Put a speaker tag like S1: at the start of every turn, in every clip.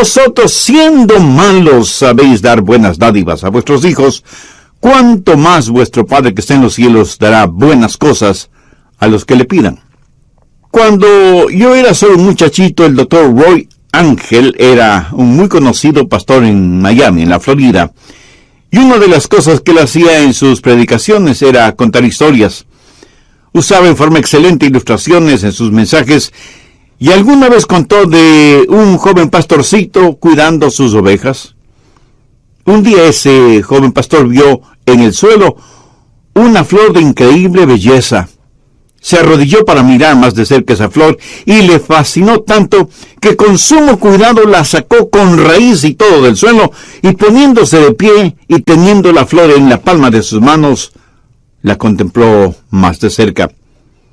S1: vosotros, siendo malos, sabéis dar buenas dádivas a vuestros hijos, cuánto más vuestro Padre que está en los cielos dará buenas cosas a los que le pidan. Cuando yo era solo un muchachito, el doctor Roy Ángel era un muy conocido pastor en Miami, en la Florida, y una de las cosas que él hacía en sus predicaciones era contar historias. Usaba en forma excelente ilustraciones en sus mensajes, y alguna vez contó de un joven pastorcito cuidando sus ovejas. Un día ese joven pastor vio en el suelo una flor de increíble belleza. Se arrodilló para mirar más de cerca esa flor y le fascinó tanto que con sumo cuidado la sacó con raíz y todo del suelo, y poniéndose de pie y teniendo la flor en la palma de sus manos, la contempló más de cerca.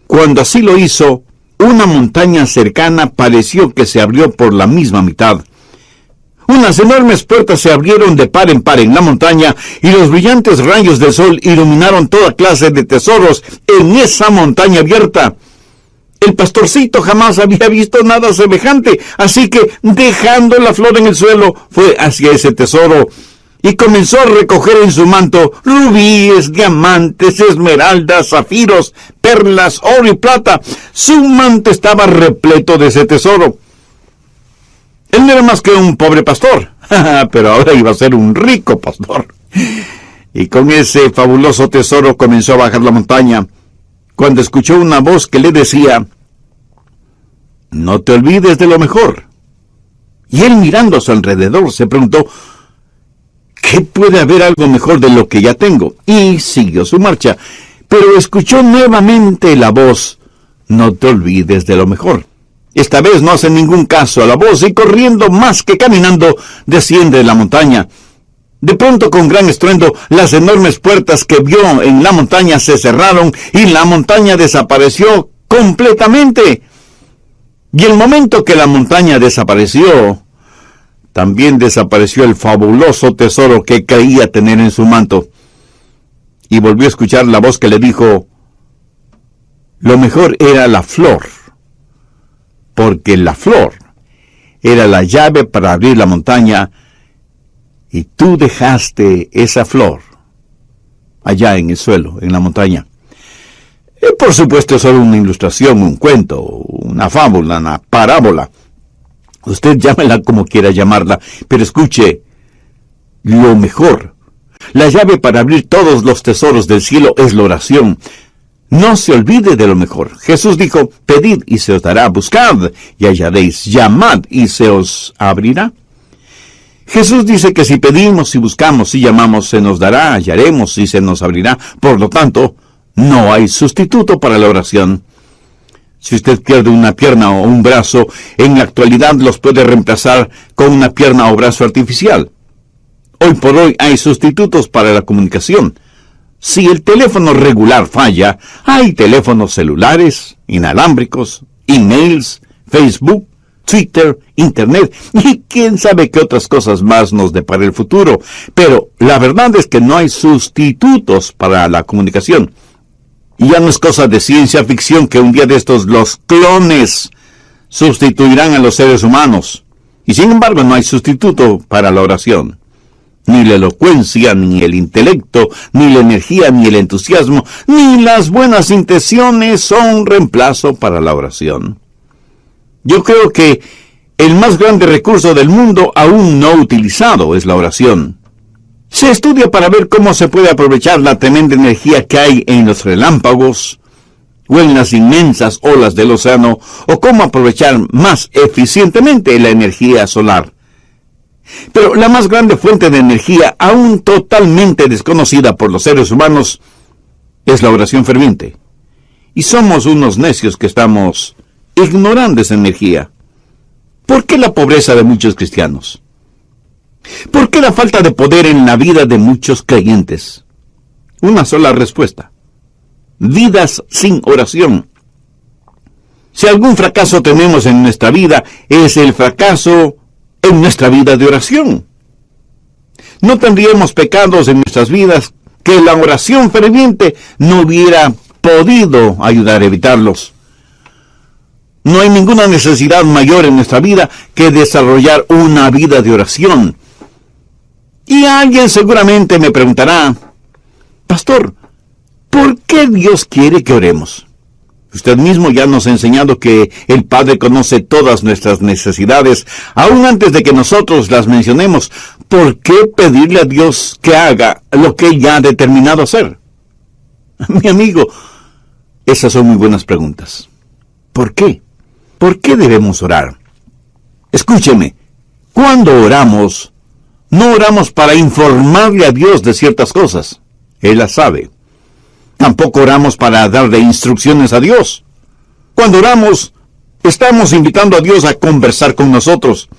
S1: Cuando así lo hizo, una montaña cercana pareció que se abrió por la misma mitad. Unas enormes puertas se abrieron de par en par en la montaña, y los brillantes rayos del sol iluminaron toda clase de tesoros en esa montaña abierta. El pastorcito jamás había visto nada semejante, así que, dejando la flor en el suelo, fue hacia ese tesoro, y comenzó a recoger en su manto rubíes, diamantes, esmeraldas, zafiros, perlas, oro y plata. Su manto estaba repleto de ese tesoro. Él no era más que un pobre pastor, pero ahora iba a ser un rico pastor. Y con ese fabuloso tesoro comenzó a bajar la montaña, cuando escuchó una voz que le decía: no te olvides de lo mejor. Y él, mirando a su alrededor, se preguntó: ¿qué puede haber algo mejor de lo que ya tengo? Y siguió su marcha, pero escuchó nuevamente la voz: no te olvides de lo mejor. Esta vez no hace ningún caso a la voz, y corriendo más que caminando, desciende de la montaña. De pronto, con gran estruendo, las enormes puertas que vio en la montaña se cerraron, y la montaña desapareció completamente. Y el momento que la montaña desapareció, también desapareció el fabuloso tesoro que creía tener en su manto. Y volvió a escuchar la voz que le dijo: lo mejor era la flor, porque la flor era la llave para abrir la montaña, y tú dejaste esa flor allá en el suelo, en la montaña. Por supuesto, es solo una ilustración, un cuento, una fábula, una parábola. Usted llámela como quiera llamarla, pero escuche, lo mejor, la llave para abrir todos los tesoros del cielo es la oración. No se olvide de lo mejor. Jesús dijo: pedid y se os dará, buscad y hallaréis, llamad y se os abrirá. Jesús dice que si pedimos y buscamos y llamamos, se nos dará, hallaremos y se nos abrirá. Por lo tanto, no hay sustituto para la oración. Si usted pierde una pierna o un brazo, en la actualidad los puede reemplazar con una pierna o brazo artificial. Hoy por hoy hay sustitutos para la comunicación. Si el teléfono regular falla, hay teléfonos celulares, inalámbricos, emails, Facebook, Twitter, Internet, y quién sabe qué otras cosas más nos depara el futuro. Pero la verdad es que no hay sustitutos para la comunicación. Y ya no es cosa de ciencia ficción que un día de estos los clones sustituirán a los seres humanos. Y sin embargo no hay sustituto para la oración. Ni la elocuencia, ni el intelecto, ni la energía, ni el entusiasmo, ni las buenas intenciones son reemplazo para la oración. Yo creo que el más grande recurso del mundo aún no utilizado es la oración. Se estudia para ver cómo se puede aprovechar la tremenda energía que hay en los relámpagos o en las inmensas olas del océano, o cómo aprovechar más eficientemente la energía solar. Pero la más grande fuente de energía, aún totalmente desconocida por los seres humanos, es la oración ferviente. Y somos unos necios que estamos ignorando esa energía. ¿Por qué la pobreza de muchos cristianos? ¿Por qué la falta de poder en la vida de muchos creyentes? Una sola respuesta: vidas sin oración. Si algún fracaso tenemos en nuestra vida, es el fracaso en nuestra vida de oración. No tendríamos pecados en nuestras vidas que la oración ferviente no hubiera podido ayudar a evitarlos. No hay ninguna necesidad mayor en nuestra vida que desarrollar una vida de oración. Y alguien seguramente me preguntará, pastor, ¿por qué Dios quiere que oremos? Usted mismo ya nos ha enseñado que el Padre conoce todas nuestras necesidades, aún antes de que nosotros las mencionemos. ¿Por qué pedirle a Dios que haga lo que Él ya ha determinado hacer? Mi amigo, esas son muy buenas preguntas. ¿Por qué? ¿Por qué debemos orar? Escúcheme, cuando oramos, no oramos para informarle a Dios de ciertas cosas. Él las sabe. Tampoco oramos para darle instrucciones a Dios. Cuando oramos, estamos invitando a Dios a conversar con nosotros.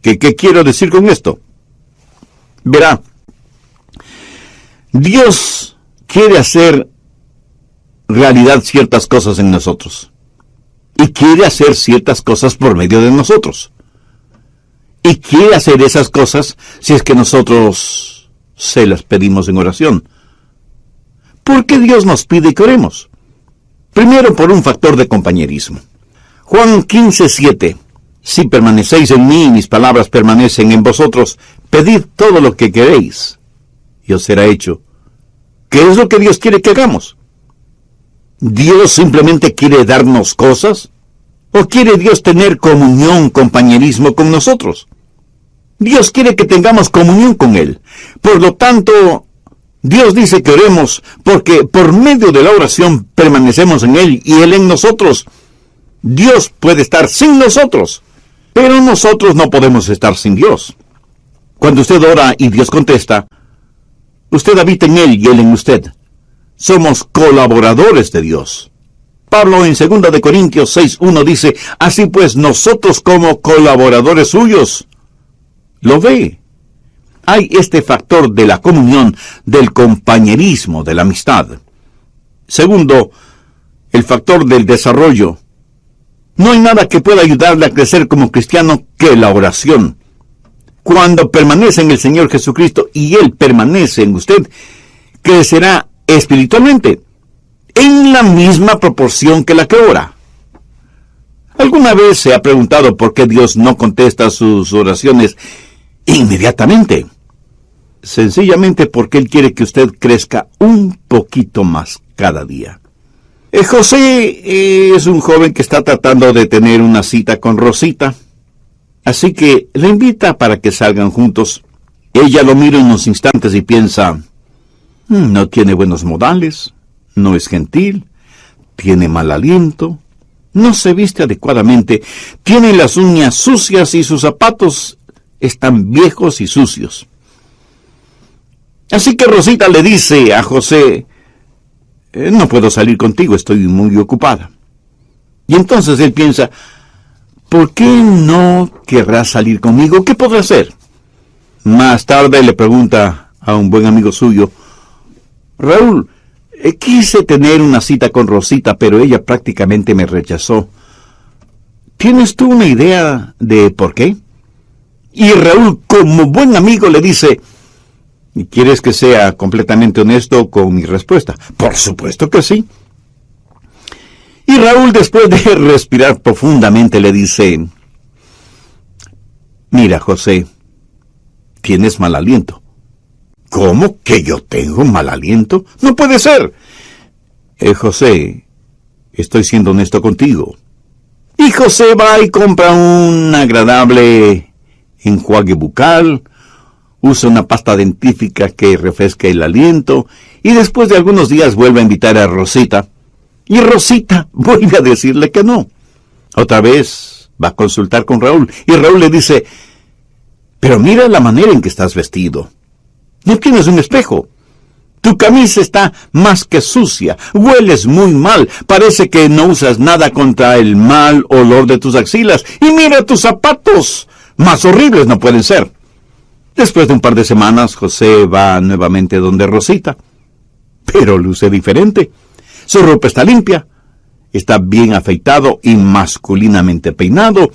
S1: ¿Qué quiero decir con esto? Verá, Dios quiere hacer realidad ciertas cosas en nosotros. Y quiere hacer ciertas cosas por medio de nosotros. Y quiere hacer esas cosas si es que nosotros se las pedimos en oración. ¿Por qué Dios nos pide que oremos? Primero, por un factor de compañerismo. Juan 15:7. Si permanecéis en mí y mis palabras permanecen en vosotros, pedid todo lo que queréis, y os será hecho. ¿Qué es lo que Dios quiere que hagamos? ¿Dios simplemente quiere darnos cosas? ¿O quiere Dios tener comunión, compañerismo con nosotros? Dios quiere que tengamos comunión con Él. Por lo tanto, Dios dice que oremos porque por medio de la oración permanecemos en Él y Él en nosotros. Dios puede estar sin nosotros, pero nosotros no podemos estar sin Dios. Cuando usted ora y Dios contesta, usted habita en Él y Él en usted. Somos colaboradores de Dios. Pablo en 2 de Corintios 6:1 dice, así pues nosotros como colaboradores suyos. ¿Lo ve? Hay este factor de la comunión, del compañerismo, de la amistad. Segundo, el factor del desarrollo. No hay nada que pueda ayudarle a crecer como cristiano que la oración. Cuando permanece en el Señor Jesucristo y Él permanece en usted, crecerá espiritualmente en la misma proporción que la que ora. ¿Alguna vez se ha preguntado por qué Dios no contesta sus oraciones inmediatamente? Sencillamente porque Él quiere que usted crezca un poquito más cada día. José es un joven que está tratando de tener una cita con Rosita, así que le invita para que salgan juntos. Ella lo mira unos instantes y piensa, no tiene buenos modales, no es gentil, tiene mal aliento, no se viste adecuadamente, tiene las uñas sucias y sus zapatos están viejos y sucios. Así que Rosita le dice a José, no puedo salir contigo, estoy muy ocupada. Y entonces él piensa, ¿por qué no querrás salir conmigo? ¿Qué podrá hacer? Más tarde le pregunta a un buen amigo suyo, Raúl, quise tener una cita con Rosita, pero ella prácticamente me rechazó. ¿Tienes tú una idea de por qué? Y Raúl, como buen amigo, le dice, ¿quieres que sea completamente honesto con mi respuesta? Por supuesto que sí. Y Raúl, después de respirar profundamente, le dice, mira, José, tienes mal aliento. ¿Cómo que yo tengo mal aliento? No puede ser. José, estoy siendo honesto contigo. Y José va y compra un agradable enjuague bucal, usa una pasta dentífrica que refresca el aliento, y después de algunos días vuelve a invitar a Rosita, y Rosita vuelve a decirle que no. Otra vez va a consultar con Raúl, y Raúl le dice, pero mira la manera en que estás vestido. No tienes un espejo. Tu camisa está más que sucia, hueles muy mal, parece que no usas nada contra el mal olor de tus axilas, y mira tus zapatos, más horribles no pueden ser. Después de un par de semanas, José va nuevamente donde Rosita, pero luce diferente. Su ropa está limpia, está bien afeitado y masculinamente peinado.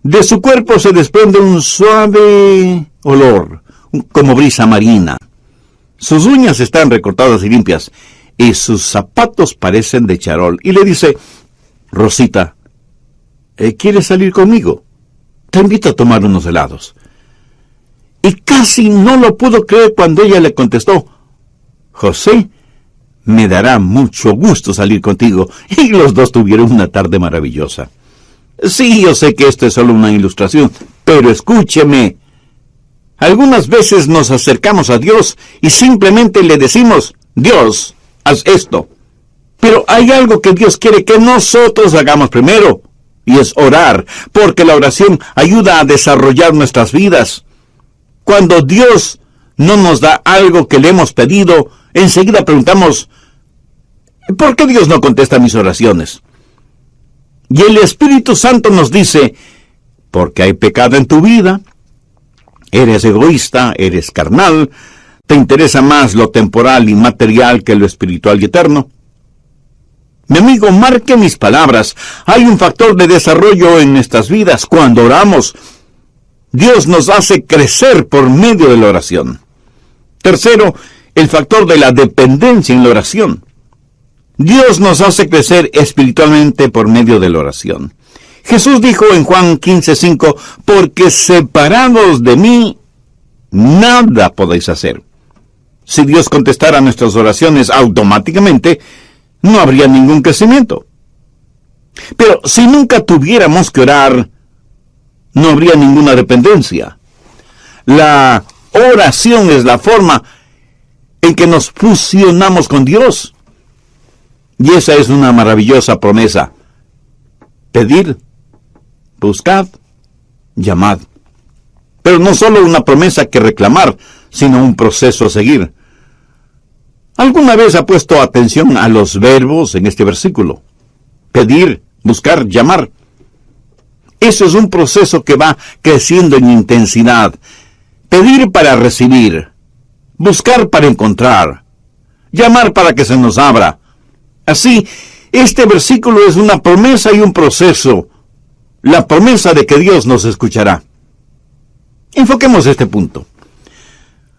S1: De su cuerpo se desprende un suave olor, como brisa marina. Sus uñas están recortadas y limpias, y sus zapatos parecen de charol. Y le dice, Rosita, ¿quieres salir conmigo? Te invito a tomar unos helados. Y casi no lo pudo creer cuando ella le contestó, José, me dará mucho gusto salir contigo. Y los dos tuvieron una tarde maravillosa. Sí, yo sé que esto es solo una ilustración, pero escúcheme. Algunas veces nos acercamos a Dios y simplemente le decimos, Dios, haz esto. Pero hay algo que Dios quiere que nosotros hagamos primero, y es orar, porque la oración ayuda a desarrollar nuestras vidas. Cuando Dios no nos da algo que le hemos pedido, enseguida preguntamos, ¿por qué Dios no contesta mis oraciones? Y el Espíritu Santo nos dice, porque hay pecado en tu vida, eres egoísta, eres carnal, te interesa más lo temporal y material que lo espiritual y eterno. Mi amigo, marque mis palabras. Hay un factor de desarrollo en nuestras vidas. Cuando oramos, Dios nos hace crecer por medio de la oración. Tercero, el factor de la dependencia en la oración. Dios nos hace crecer espiritualmente por medio de la oración. Jesús dijo en Juan 15:5, porque separados de mí, nada podéis hacer. Si Dios contestara nuestras oraciones automáticamente, no habría ningún crecimiento. Pero si nunca tuviéramos que orar, no habría ninguna dependencia. La oración es la forma en que nos fusionamos con Dios. Y esa es una maravillosa promesa. Pedir, buscad, llamad. Pero no solo una promesa que reclamar, sino un proceso a seguir. ¿Alguna vez ha puesto atención a los verbos en este versículo? Pedir, buscar, llamar. Eso es un proceso que va creciendo en intensidad. Pedir para recibir, buscar para encontrar, llamar para que se nos abra. Así, este versículo es una promesa y un proceso. La promesa de que Dios nos escuchará. Enfoquemos este punto.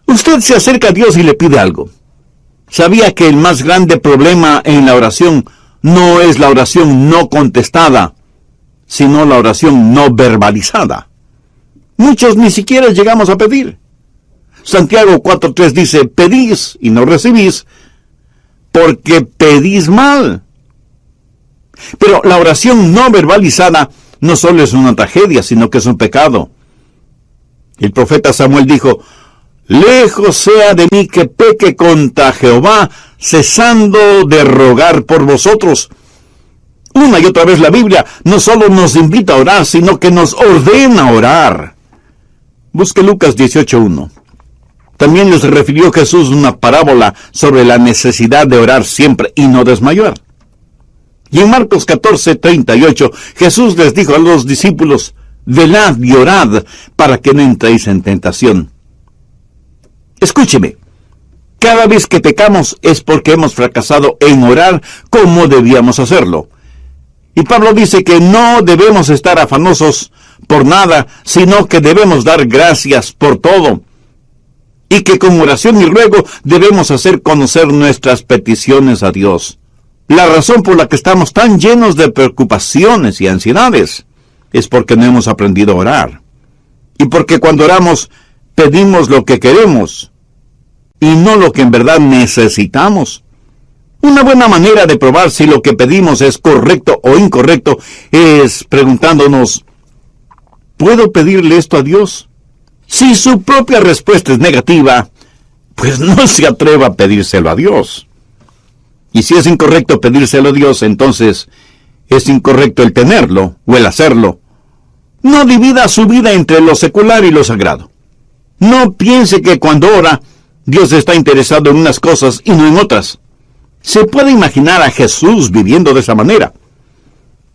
S1: Usted se acerca a Dios y le pide algo. ¿Sabía que el más grande problema en la oración no es la oración no contestada, sino la oración no verbalizada? Muchos ni siquiera llegamos a pedir. Santiago 4:3 dice, pedís y no recibís, porque pedís mal. Pero la oración no verbalizada no solo es una tragedia, sino que es un pecado. El profeta Samuel dijo, lejos sea de mí que peque contra Jehová, cesando de rogar por vosotros. Una y otra vez la Biblia no solo nos invita a orar, sino que nos ordena orar. Busque Lucas 18:1. También les refirió Jesús una parábola sobre la necesidad de orar siempre y no desmayar. Y en Marcos 14:38, Jesús les dijo a los discípulos, velad y orad para que no entréis en tentación. Escúcheme, cada vez que pecamos es porque hemos fracasado en orar como debíamos hacerlo. Y Pablo dice que no debemos estar afanosos por nada, sino que debemos dar gracias por todo. Y que con oración y ruego debemos hacer conocer nuestras peticiones a Dios. La razón por la que estamos tan llenos de preocupaciones y ansiedades es porque no hemos aprendido a orar. Y porque cuando oramos, pedimos lo que queremos y no lo que en verdad necesitamos. Una buena manera de probar si lo que pedimos es correcto o incorrecto es preguntándonos, ¿puedo pedirle esto a Dios? Si su propia respuesta es negativa, pues no se atreva a pedírselo a Dios. Y si es incorrecto pedírselo a Dios, entonces es incorrecto el tenerlo o el hacerlo. No divida su vida entre lo secular y lo sagrado. No piense que cuando ora, Dios está interesado en unas cosas y no en otras. Se puede imaginar a Jesús viviendo de esa manera.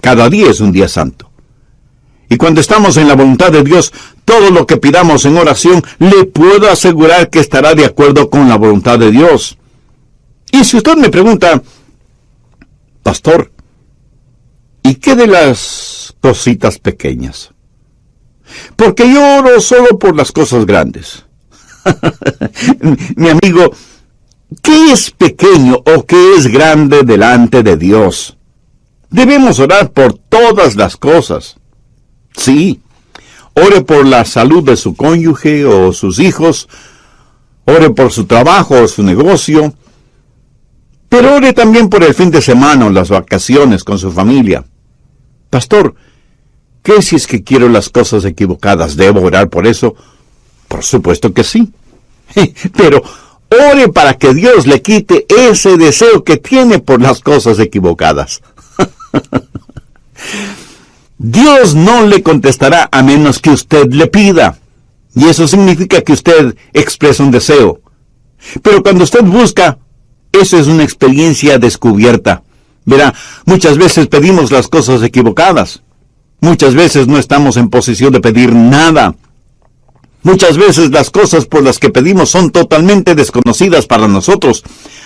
S1: Cada día es un día santo. Y cuando estamos en la voluntad de Dios, todo lo que pidamos en oración, le puedo asegurar que estará de acuerdo con la voluntad de Dios. Y si usted me pregunta, pastor, ¿y qué de las cositas pequeñas? Porque yo oro solo por las cosas grandes. Mi amigo, ¿qué es pequeño o qué es grande delante de Dios? Debemos orar por todas las cosas. Sí, ore por la salud de su cónyuge o sus hijos, ore por su trabajo o su negocio, pero ore también por el fin de semana o las vacaciones con su familia. Pastor, ¿qué si es que quiero las cosas equivocadas? ¿Debo orar por eso? Por supuesto que sí. Pero ore para que Dios le quite ese deseo que tiene por las cosas equivocadas. Dios no le contestará a menos que usted le pida. Y eso significa que usted expresa un deseo. Pero cuando usted busca, eso es una experiencia descubierta. Verá, muchas veces pedimos las cosas equivocadas. Muchas veces no estamos en posición de pedir nada. Muchas veces las cosas por las que pedimos son totalmente desconocidas para nosotros.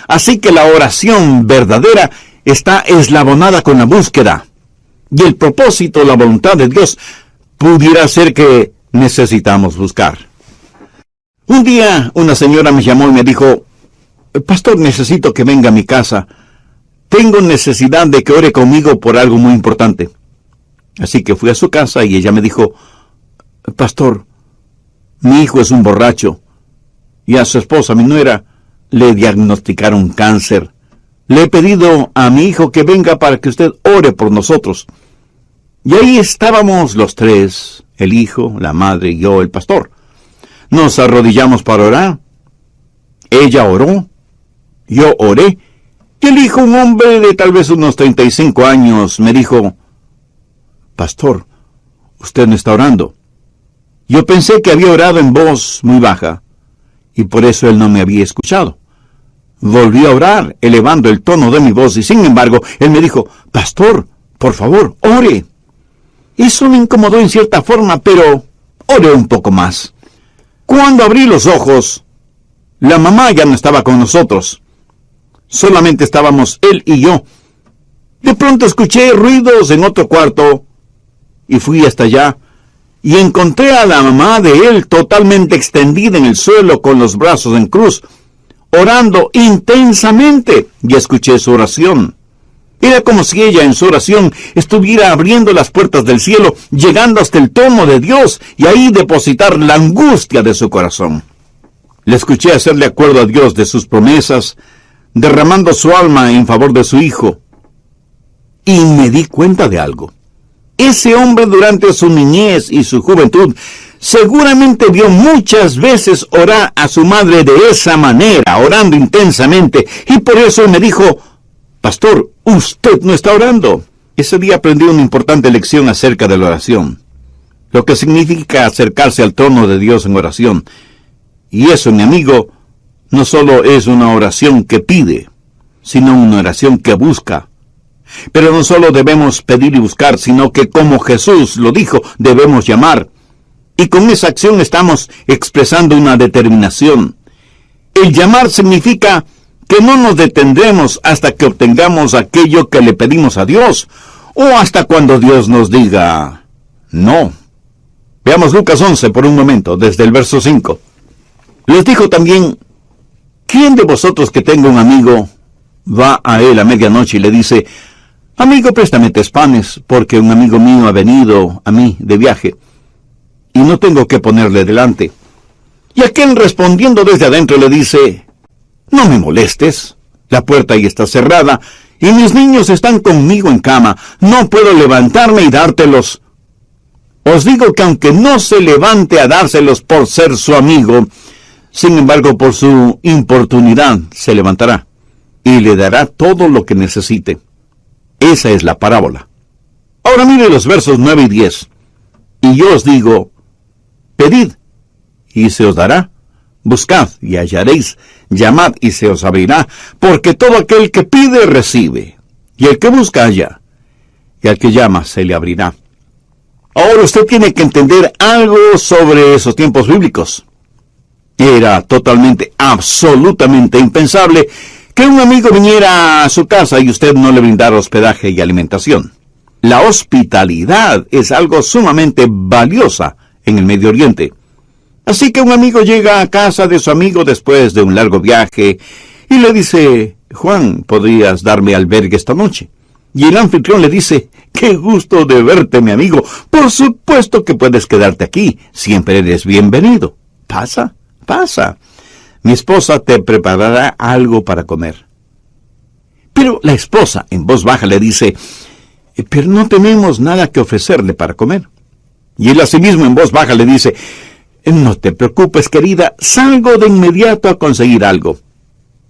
S1: Así que la oración verdadera está eslabonada con la búsqueda. Y el propósito, la voluntad de Dios, pudiera ser que necesitamos buscar. Un día una señora me llamó y me dijo, Pastor, necesito que venga a mi casa. Tengo necesidad de que ore conmigo por algo muy importante. Así que fui a su casa y ella me dijo, Pastor, mi hijo es un borracho, y a su esposa, mi nuera, le diagnosticaron cáncer. Le he pedido a mi hijo que venga para que usted ore por nosotros. Y ahí estábamos los tres, el hijo, la madre y yo, el pastor. Nos arrodillamos para orar. Ella oró, yo oré, y el hijo, un hombre de tal vez unos 35 años, me dijo, Pastor, usted no está orando. Yo pensé que había orado en voz muy baja, y por eso él no me había escuchado. Volví a orar, elevando el tono de mi voz, y sin embargo, él me dijo, Pastor, por favor, ore. Eso me incomodó en cierta forma, pero oré un poco más. Cuando abrí los ojos, la mamá ya no estaba con nosotros. Solamente estábamos él y yo. De pronto escuché ruidos en otro cuarto, y fui hasta allá, y encontré a la mamá de él totalmente extendida en el suelo con los brazos en cruz, orando intensamente, y escuché su oración. Era como si ella en su oración estuviera abriendo las puertas del cielo, llegando hasta el trono de Dios, y ahí depositar la angustia de su corazón. Le escuché hacerle acuerdo a Dios de sus promesas, derramando su alma en favor de su hijo. Y me di cuenta de algo. Ese hombre durante su niñez y su juventud seguramente vio muchas veces orar a su madre de esa manera, orando intensamente, y por eso me dijo, Pastor, usted no está orando. Ese día aprendí una importante lección acerca de la oración, lo que significa acercarse al trono de Dios en oración. Y eso, mi amigo, no solo es una oración que pide, sino una oración que busca. Pero no solo debemos pedir y buscar, sino que como Jesús lo dijo, debemos llamar. Y con esa acción estamos expresando una determinación. El llamar significa que no nos detendremos hasta que obtengamos aquello que le pedimos a Dios, o hasta cuando Dios nos diga no. Veamos Lucas 11 por un momento, desde el verso 5. Les dijo también, ¿quién de vosotros que tenga un amigo va a él a medianoche y le dice, Amigo, préstame 3 panes, porque un amigo mío ha venido a mí de viaje, y no tengo que ponerle delante? Y aquel respondiendo desde adentro le dice, No me molestes, la puerta ahí está cerrada, y mis niños están conmigo en cama, no puedo levantarme y dártelos. Os digo que aunque no se levante a dárselos por ser su amigo, sin embargo por su importunidad se levantará, y le dará todo lo que necesite. Esa es la parábola. Ahora mire los versos 9 y 10. Y yo os digo, pedid, y se os dará. Buscad, y hallaréis. Llamad, y se os abrirá. Porque todo aquel que pide, recibe. Y el que busca, halla. Y al que llama, se le abrirá. Ahora usted tiene que entender algo sobre esos tiempos bíblicos. Era totalmente, absolutamente impensable que un amigo viniera a su casa y usted no le brindara hospedaje y alimentación. La hospitalidad es algo sumamente valiosa en el Medio Oriente. Así que un amigo llega a casa de su amigo después de un largo viaje y le dice, Juan, ¿podrías darme albergue esta noche? Y el anfitrión le dice: ¡qué gusto de verte, mi amigo! Por supuesto que puedes quedarte aquí. Siempre eres bienvenido. Pasa, pasa. Mi esposa te preparará algo para comer. Pero la esposa, en voz baja, le dice: pero no tenemos nada que ofrecerle para comer. Y él asimismo, en voz baja, le dice: no te preocupes, querida, salgo de inmediato a conseguir algo.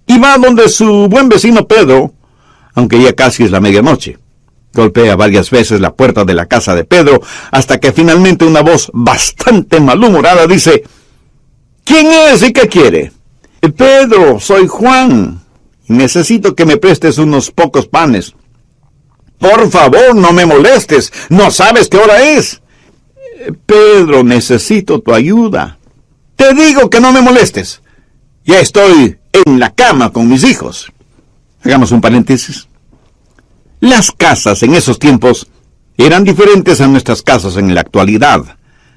S1: Y va donde su buen vecino Pedro, aunque ya casi es la medianoche. Golpea varias veces la puerta de la casa de Pedro, hasta que finalmente una voz bastante malhumorada dice: ¿quién es y qué quiere? Pedro, soy Juan, y necesito que me prestes unos pocos panes. Por favor, no me molestes, ¿no sabes qué hora es? Pedro, necesito tu ayuda. Te digo que no me molestes. Ya estoy en la cama con mis hijos. Hagamos un paréntesis. Las casas en esos tiempos eran diferentes a nuestras casas en la actualidad.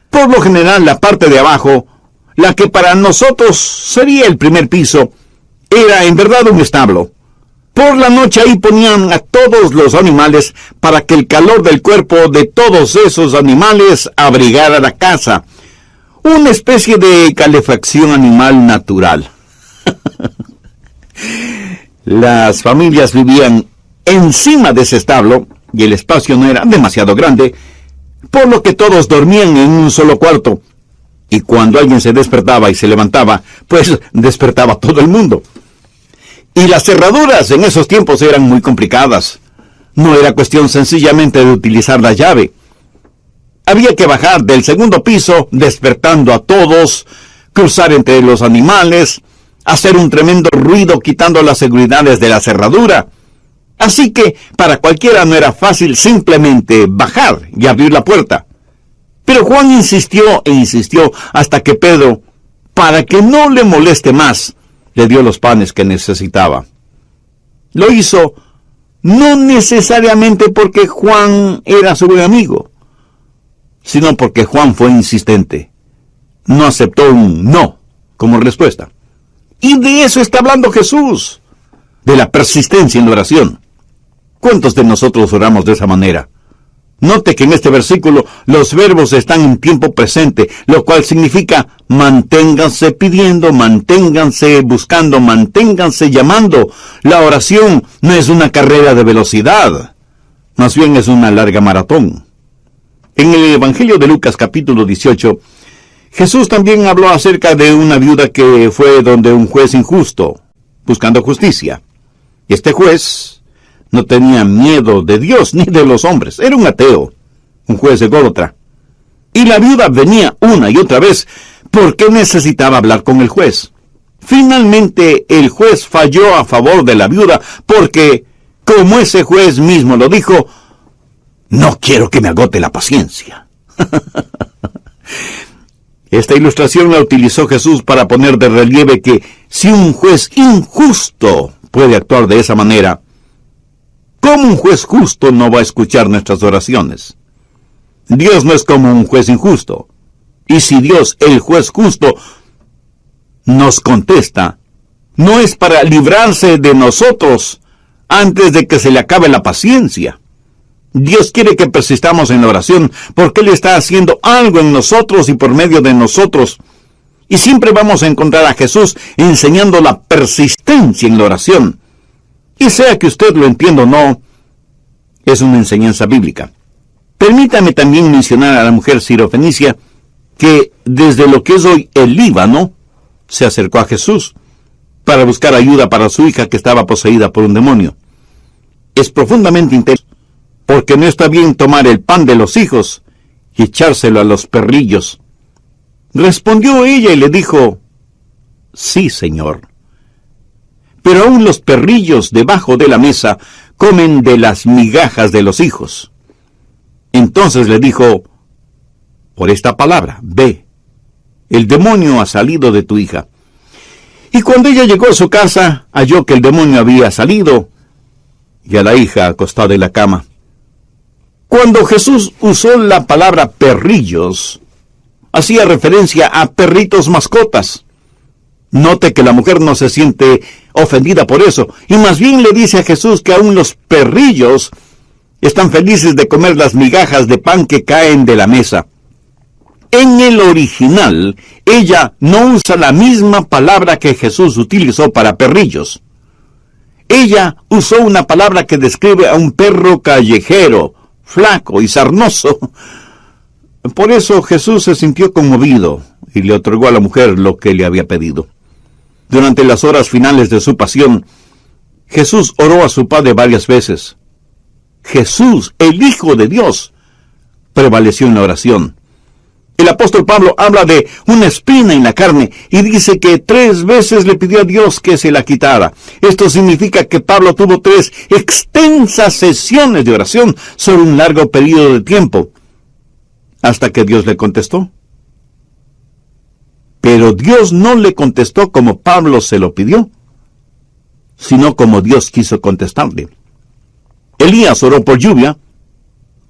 S1: Por lo general, la parte de abajo, la que para nosotros sería el primer piso, era en verdad un establo. Por la noche ahí ponían a todos los animales para que el calor del cuerpo de todos esos animales abrigara la casa. Una especie de calefacción animal natural. Las familias vivían encima de ese establo y el espacio no era demasiado grande, por lo que todos dormían en un solo cuarto. Y cuando alguien se despertaba y se levantaba, pues despertaba todo el mundo. Y las cerraduras en esos tiempos eran muy complicadas. No era cuestión sencillamente de utilizar la llave. Había que bajar del segundo piso, despertando a todos, cruzar entre los animales, hacer un tremendo ruido quitando las seguridades de la cerradura. Así que para cualquiera no era fácil simplemente bajar y abrir la puerta. Pero Juan insistió e insistió hasta que Pedro, para que no le moleste más, le dio los panes que necesitaba. Lo hizo no necesariamente porque Juan era su buen amigo, sino porque Juan fue insistente. No aceptó un no como respuesta. Y de eso está hablando Jesús, de la persistencia en la oración. ¿Cuántos de nosotros oramos de esa manera? Note que en este versículo los verbos están en tiempo presente, lo cual significa manténganse pidiendo, manténganse buscando, manténganse llamando. La oración no es una carrera de velocidad, más bien es una larga maratón. En el Evangelio de Lucas capítulo 18, Jesús también habló acerca de una viuda que fue donde un juez injusto, buscando justicia. Este juez no tenía miedo de Dios ni de los hombres. Era un ateo, un juez ególatra. Y la viuda venía una y otra vez porque necesitaba hablar con el juez. Finalmente el juez falló a favor de la viuda porque, como ese juez mismo lo dijo, no quiero que me agote la paciencia. Esta ilustración la utilizó Jesús para poner de relieve que si un juez injusto puede actuar de esa manera, ¿cómo un juez justo no va a escuchar nuestras oraciones? Dios no es como un juez injusto. Y si Dios, el juez justo, nos contesta, no es para librarse de nosotros antes de que se le acabe la paciencia. Dios quiere que persistamos en la oración porque Él está haciendo algo en nosotros y por medio de nosotros. Y siempre vamos a encontrar a Jesús enseñando la persistencia en la oración. Y sea que usted lo entienda o no, es una enseñanza bíblica. Permítame también mencionar a la mujer sirofenicia que desde lo que es hoy el Líbano se acercó a Jesús para buscar ayuda para su hija que estaba poseída por un demonio. Es profundamente interesante porque no está bien tomar el pan de los hijos y echárselo a los perrillos. Respondió ella y le dijo: sí, Señor. Pero aún los perrillos debajo de la mesa comen de las migajas de los hijos. Entonces le dijo: por esta palabra, ve, el demonio ha salido de tu hija. Y cuando ella llegó a su casa, halló que el demonio había salido, y a la hija acostada en la cama. Cuando Jesús usó la palabra perrillos, hacía referencia a perritos mascotas. Note que la mujer no se siente ofendida por eso, y más bien le dice a Jesús que aún los perrillos Están felices de comer las migajas de pan que caen de la mesa. En el original, ella no usa la misma palabra que Jesús utilizó para perrillos. Ella usó una palabra que describe a un perro callejero, flaco y sarnoso. Por eso Jesús se sintió conmovido y le otorgó a la mujer lo que le había pedido. Durante las horas finales de su pasión, Jesús oró a su Padre varias veces. Jesús, el Hijo de Dios, prevaleció en la oración. El apóstol Pablo habla de una espina en la carne y dice que 3 veces le pidió a Dios que se la quitara. Esto significa que Pablo tuvo 3 extensas sesiones de oración sobre un largo periodo de tiempo, hasta que Dios le contestó. Pero Dios no le contestó como Pablo se lo pidió, sino como Dios quiso contestarle. Elías oró por lluvia,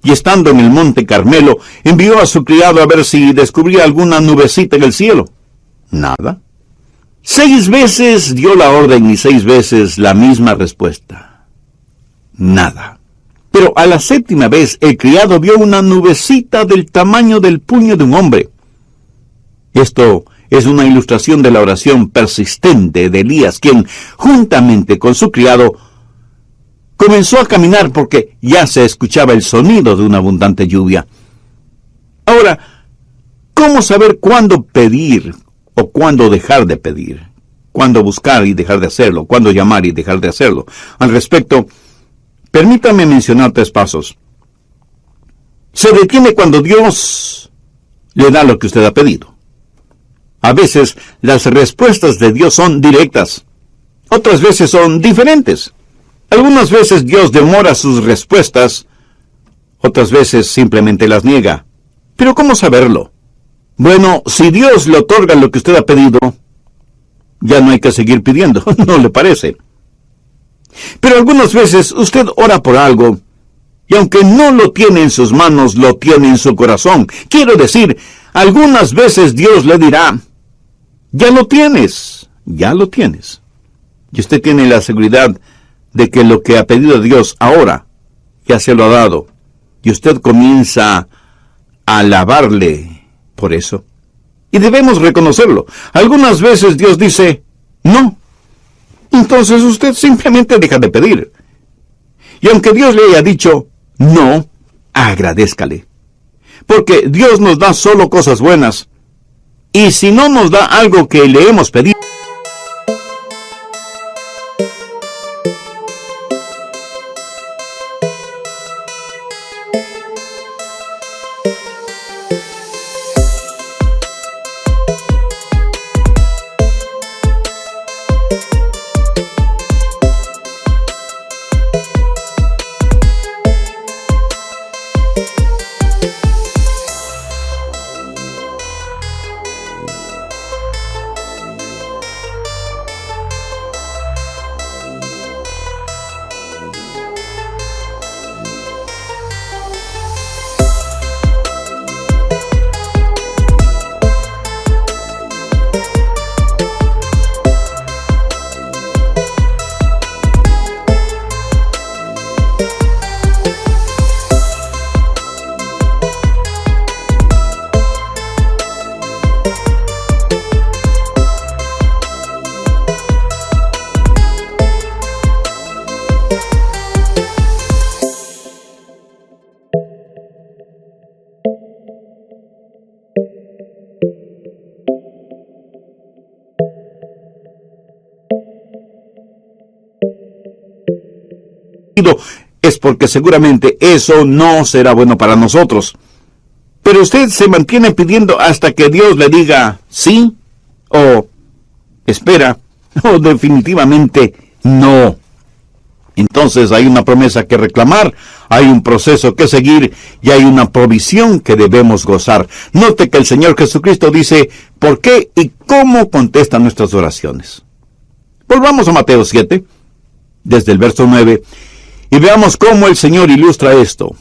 S1: y estando en el monte Carmelo, envió a su criado a ver si descubría alguna nubecita en el cielo. Nada. 6 veces dio la orden y 6 veces la misma respuesta. Nada. Pero a la 7ª vez el criado vio una nubecita del tamaño del puño de un hombre. Esto es una ilustración de la oración persistente de Elías, quien, juntamente con su criado, comenzó a caminar porque ya se escuchaba el sonido de una abundante lluvia. Ahora, ¿cómo saber cuándo pedir o cuándo dejar de pedir? ¿Cuándo buscar y dejar de hacerlo? ¿Cuándo llamar y dejar de hacerlo? Al respecto, permítame mencionar 3 pasos. Se detiene cuando Dios le da lo que usted ha pedido. A veces las respuestas de Dios son directas. Otras veces son diferentes. Algunas veces Dios demora sus respuestas, otras veces simplemente las niega. ¿Pero cómo saberlo? Bueno, si Dios le otorga lo que usted ha pedido, ya no hay que seguir pidiendo, ¿no le parece? Pero algunas veces usted ora por algo, y aunque no lo tiene en sus manos, lo tiene en su corazón. Quiero decir, algunas veces Dios le dirá, ya lo tienes. Y usted tiene la seguridad de que lo que ha pedido a Dios ahora ya se lo ha dado, y usted comienza a alabarle por eso. Y debemos reconocerlo. Algunas veces Dios dice, no. Entonces usted simplemente deja de pedir. Y aunque Dios le haya dicho, no, agradézcale. Porque Dios nos da solo cosas buenas. Y si no nos da algo que le hemos pedido, es porque seguramente eso no será bueno para nosotros. Pero usted se mantiene pidiendo hasta que Dios le diga sí, o espera, o definitivamente no. Entonces hay una promesa que reclamar, hay un proceso que seguir y hay una provisión que debemos gozar. Note que el Señor Jesucristo dice por qué y cómo contesta nuestras oraciones. Volvamos a Mateo 7, desde el verso 9, y veamos cómo el Señor ilustra esto.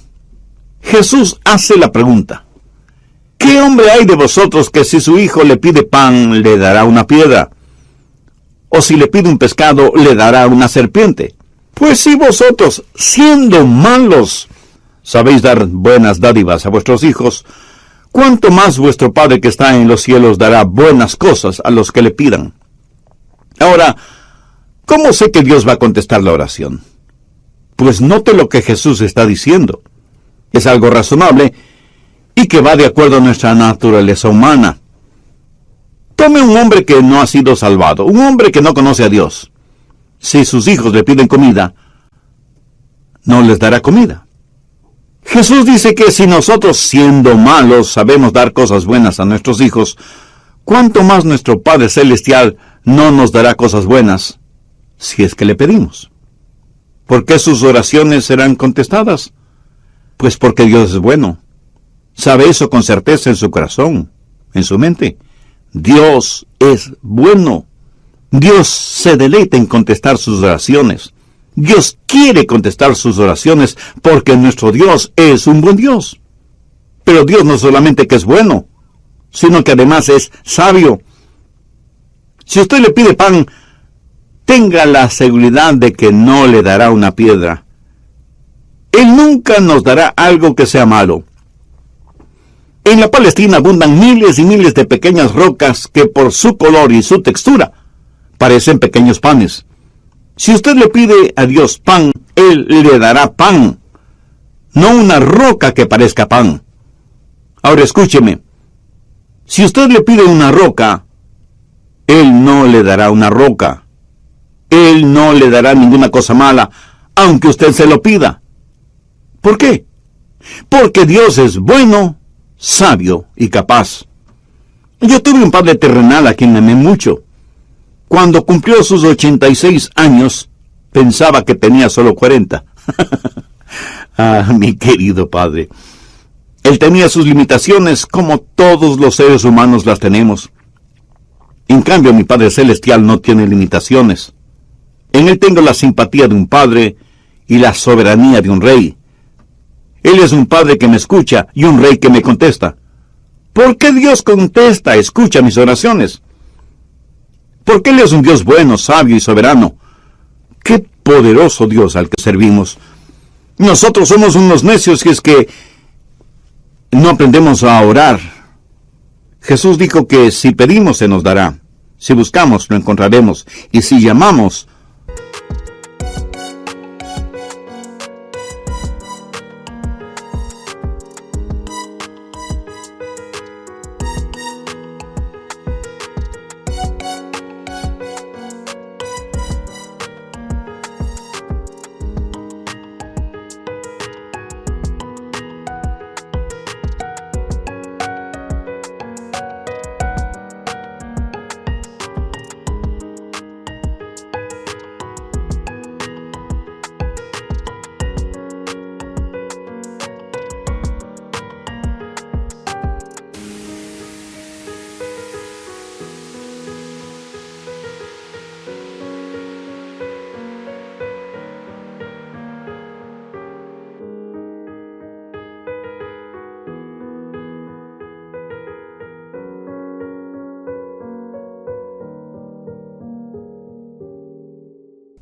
S1: Jesús hace la pregunta: ¿qué hombre hay de vosotros que si su hijo le pide pan, le dará una piedra? ¿O si le pide un pescado, le dará una serpiente? Pues si vosotros, siendo malos, sabéis dar buenas dádivas a vuestros hijos, ¿cuánto más vuestro Padre que está en los cielos dará buenas cosas a los que le pidan? Ahora, ¿cómo sé que Dios va a contestar la oración? Pues note lo que Jesús está diciendo. Es algo razonable y que va de acuerdo a nuestra naturaleza humana. Tome un hombre que no ha sido salvado, un hombre que no conoce a Dios. Si sus hijos le piden comida, no les dará comida. Jesús dice que si nosotros, siendo malos, sabemos dar cosas buenas a nuestros hijos, ¿cuánto más nuestro Padre Celestial no nos dará cosas buenas si es que le pedimos? ¿Por qué sus oraciones serán contestadas? Pues porque Dios es bueno. Sabe eso con certeza en su corazón, en su mente. Dios es bueno. Dios se deleita en contestar sus oraciones. Dios quiere contestar sus oraciones porque nuestro Dios es un buen Dios. Pero Dios no solamente que es bueno, sino que además es sabio. Si usted le pide pan, tenga la seguridad de que no le dará una piedra. Él nunca nos dará algo que sea malo. En la Palestina abundan miles y miles de pequeñas rocas que por su color y su textura parecen pequeños panes. Si usted le pide a Dios pan, Él le dará pan, no una roca que parezca pan. Ahora escúcheme, si usted le pide una roca, Él no le dará una roca. Él no le dará ninguna cosa mala, aunque usted se lo pida. ¿Por qué? Porque Dios es bueno, sabio y capaz. Yo tuve un padre terrenal a quien amé mucho. Cuando cumplió sus 86 años, pensaba que tenía solo 40. Mi querido padre. Él tenía sus limitaciones como todos los seres humanos las tenemos. En cambio, mi Padre Celestial no tiene limitaciones. En Él tengo la simpatía de un padre y la soberanía de un rey. Él es un padre que me escucha y un rey que me contesta. ¿Por qué Dios contesta, escucha mis oraciones? Porque Él es un Dios bueno, sabio y soberano. ¡Qué poderoso Dios al que servimos! Nosotros somos unos necios si es que no aprendemos a orar. Jesús dijo que si pedimos se nos dará, si buscamos lo encontraremos, y si llamamos,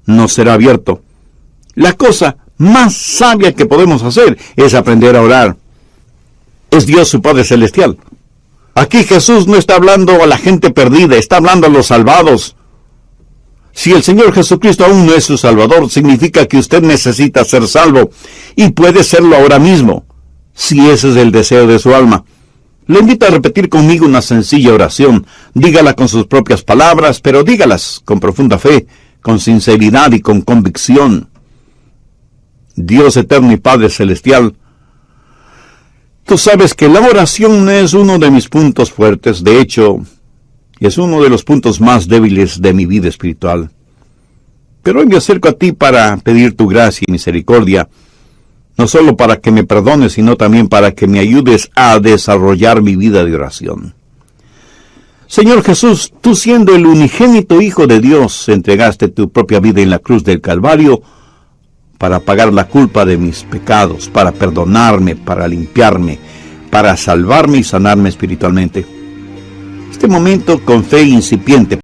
S1: nos será abierto. La cosa más sabia que podemos hacer es aprender a orar. Es Dios su Padre Celestial. Aquí Jesús no está hablando a la gente perdida, está hablando a los salvados. Si el Señor Jesucristo aún no es su Salvador, significa que usted necesita ser salvo, y puede serlo ahora mismo, si ese es el deseo de su alma. Le invito a repetir conmigo una sencilla oración. Dígala con sus propias palabras, pero dígalas con profunda fe, con sinceridad y con convicción. Dios eterno y Padre Celestial, tú sabes que la oración no es uno de mis puntos fuertes, de hecho, es uno de los puntos más débiles de mi vida espiritual. Pero hoy me acerco a ti para pedir tu gracia y misericordia, no solo para que me perdones, sino también para que me ayudes a desarrollar mi vida de oración. Señor Jesús, tú siendo el unigénito Hijo de Dios, entregaste tu propia vida en la cruz del Calvario para pagar la culpa de mis pecados, para perdonarme, para limpiarme, para salvarme y sanarme espiritualmente. Este momento, con fe incipiente,